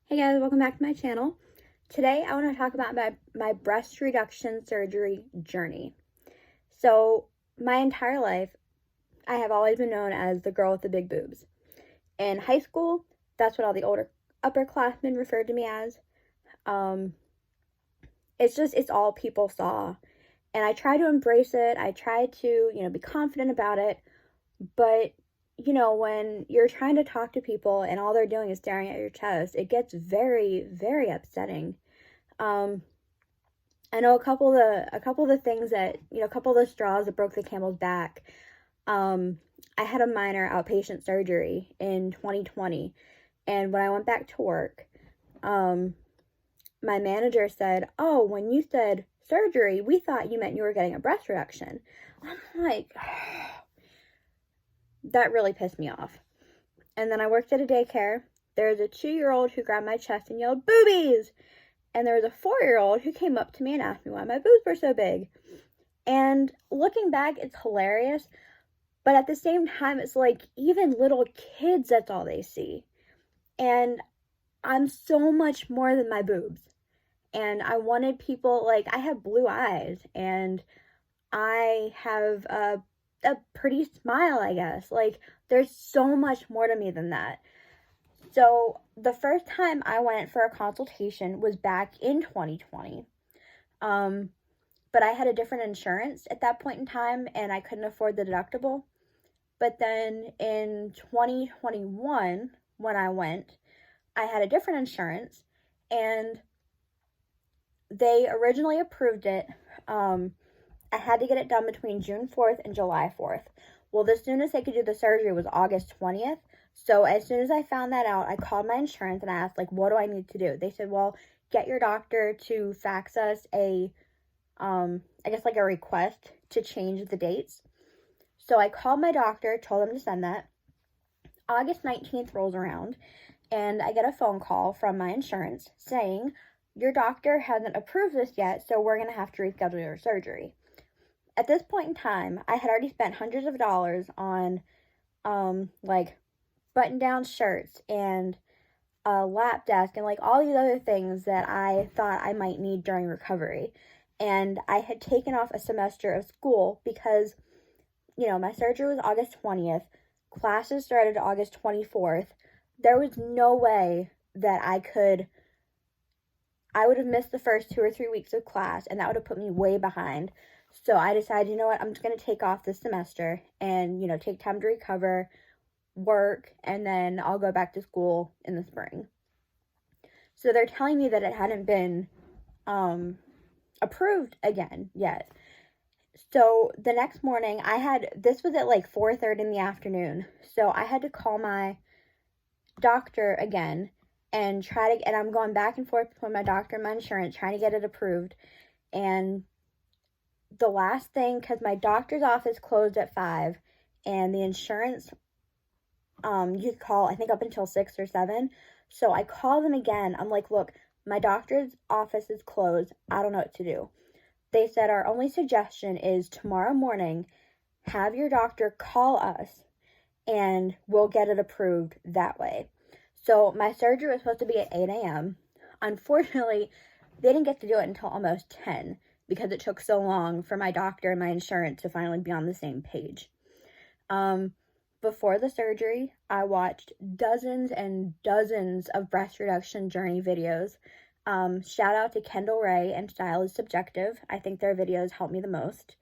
Hey guys, welcome back to my channel. Today I want to talk about my breast reduction surgery journey. So my entire life, I have always been known as the girl with the big boobs. In high school, that's what all the older upperclassmen referred to me as. It's all people saw. And I try to embrace it. I try to, be confident about it. But when you're trying to talk to people and all they're doing is staring at your chest, it gets very, very upsetting. I know a couple of the things that, a couple of the straws that broke the camel's back. I had a minor outpatient surgery in 2020, and when I went back to work, my manager said, "Oh, when you said surgery, we thought you meant you were getting a breast reduction." I'm like, that really pissed me off. And then I worked at a daycare. There was a 2-year-old who grabbed my chest and yelled, "Boobies!" And there was a 4-year-old who came up to me and asked me why my boobs were so big. And looking back, it's hilarious. But at the same time, it's like even little kids, that's all they see. And I'm so much more than my boobs. And I wanted people, I have blue eyes. And I have a pretty smile, I guess. There's so much more to me than that. So the first time I went for a consultation was back in 2020. But I had a different insurance at that point in time, and I couldn't afford the deductible. But then in 2021, when I went, I had a different insurance, and they originally approved it. I had to get it done between June 4th and July 4th. Well, the soonest they could do the surgery was August 20th. So as soon as I found that out, I called my insurance and I asked, what do I need to do? They said, well, get your doctor to fax us a request to change the dates. So I called my doctor, told them to send that. August 19th rolls around, and I get a phone call from my insurance saying, your doctor hasn't approved this yet, so we're going to have to reschedule your surgery. At this point in time, I had already spent hundreds of dollars on, button-down shirts and a lap desk and, all these other things that I thought I might need during recovery. And I had taken off a semester of school because, my surgery was August 20th. Classes started August 24th. There was no way that I would have missed the first 2 or 3 weeks of class, and that would have put me way behind. So I decided, you know what, I'm just going to take off this semester and, take time to recover, work, and then I'll go back to school in the spring. So they're telling me that it hadn't been approved again yet. So the next morning, this was at 4:30 in the afternoon. So I had to call my doctor again and and I'm going back and forth between my doctor and my insurance, trying to get it approved. And the last thing, because my doctor's office closed at 5, and the insurance, you could call, I think, up until 6 or 7. So I call them again. I'm like, look, my doctor's office is closed. I don't know what to do. They said, our only suggestion is tomorrow morning, have your doctor call us, and we'll get it approved that way. So my surgery was supposed to be at 8 a.m. Unfortunately, they didn't get to do it until almost 10 because it took so long for my doctor and my insurance to finally be on the same page. Before the surgery, I watched dozens and dozens of breast reduction journey videos. Shout out to Kendall Ray and Style is Subjective. I think their videos helped me the most.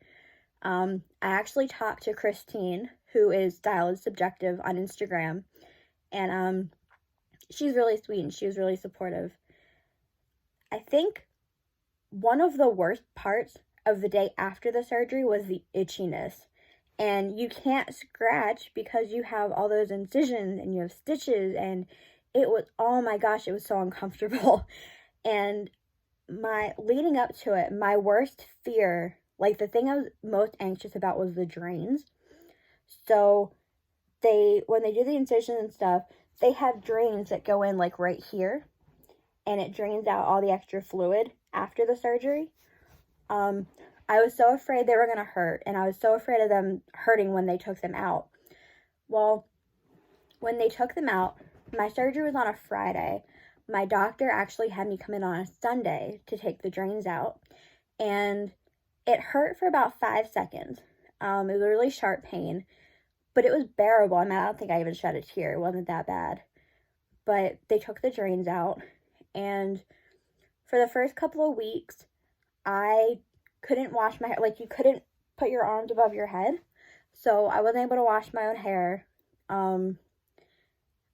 I actually talked to Christine, who is Style is Subjective on Instagram, and she's really sweet and she was really supportive. I think one of the worst parts of the day after the surgery was the itchiness. And you can't scratch because you have all those incisions and you have stitches, and it was, oh my gosh, it was so uncomfortable. And leading up to it, my worst fear, the thing I was most anxious about was the drains. So when they do the incision and stuff, they have drains that go in right here, and it drains out all the extra fluid after the surgery. I was so afraid they were going to hurt, and I was so afraid of them hurting when they took them out. Well, when they took them out, my surgery was on a Friday. my doctor actually had me come in on a Sunday to take the drains out, and it hurt for about 5 seconds. It was a really sharp pain, but it was bearable. I mean, I don't think I even shed a tear. It wasn't that bad. But they took the drains out, and for the first couple of weeks, I couldn't wash my hair. Like, you couldn't put your arms above your head, so I wasn't able to wash my own hair. I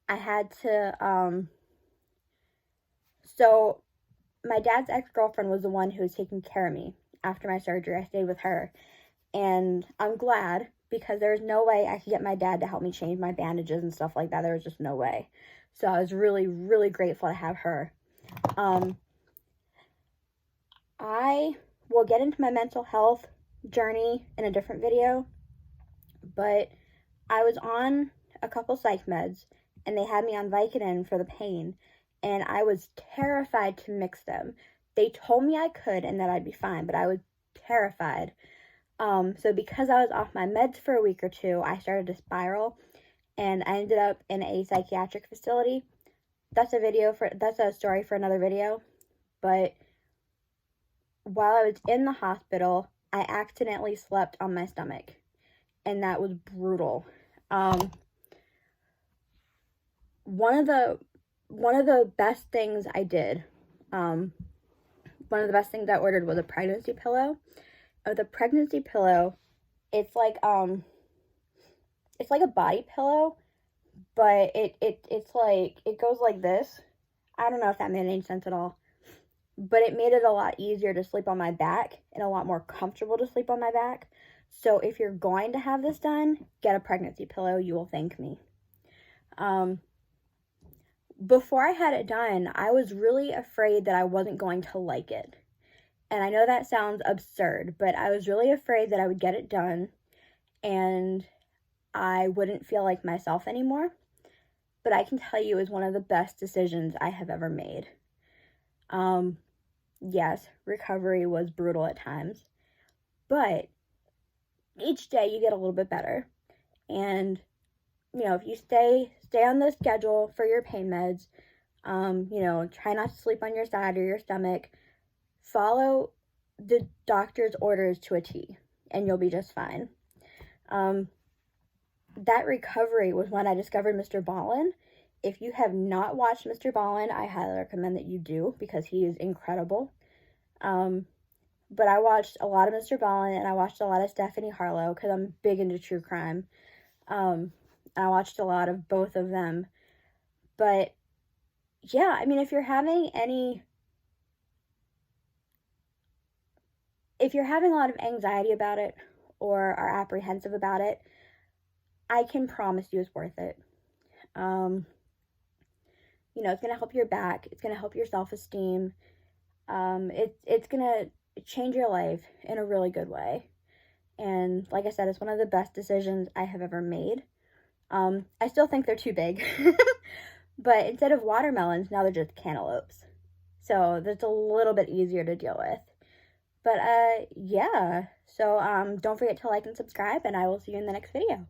had to, so my dad's ex-girlfriend was the one who was taking care of me after my surgery. I stayed with her, and I'm glad, because there was no way I could get my dad to help me change my bandages and stuff like that. There was just no way. So I was really, really grateful to have her. I will get into my mental health journey in a different video, but I was on a couple psych meds, and they had me on Vicodin for the pain, and I was terrified to mix them. They told me I could and that I'd be fine, but I was terrified. So because I was off my meds for a week or two, I started to spiral, and I ended up in a psychiatric facility. That's a story for another video. But while I was in the hospital, I accidentally slept on my stomach, and that was brutal. One of the best things I did, one of the best things I ordered was a pregnancy pillow. The pregnancy pillow, it's like a body pillow, but it's like, it goes like this. I don't know if that made any sense at all, but it made it a lot easier to sleep on my back and a lot more comfortable to sleep on my back. So if you're going to have this done, get a pregnancy pillow. You will thank me. Before I had it done, I was really afraid that I wasn't going to like it. And I know that sounds absurd, but I was really afraid that I would get it done and I wouldn't feel like myself anymore. But I can tell you it was one of the best decisions I have ever made. Yes, recovery was brutal at times, but each day you get a little bit better. And, you know, if you stay on the schedule for your pain meds, you know, try not to sleep on your side or your stomach, follow the doctor's orders to a T, and you'll be just fine. That recovery was when I discovered Mr. Ballin. If you have not watched Mr. Ballin, I highly recommend that you do, because he is incredible. But I watched a lot of Mr. Ballin, and I watched a lot of Stephanie Harlow, because I'm big into true crime. I watched a lot of both of them. But yeah, I mean, if you're having a lot of anxiety about it or are apprehensive about it, I can promise you it's worth it. You know, it's going to help your back. It's going to help your self-esteem. It's going to change your life in a really good way. And like I said, it's one of the best decisions I have ever made. I still think they're too big. But instead of watermelons, now they're just cantaloupes. So that's a little bit easier to deal with. But yeah, so don't forget to like and subscribe, and I will see you in the next video.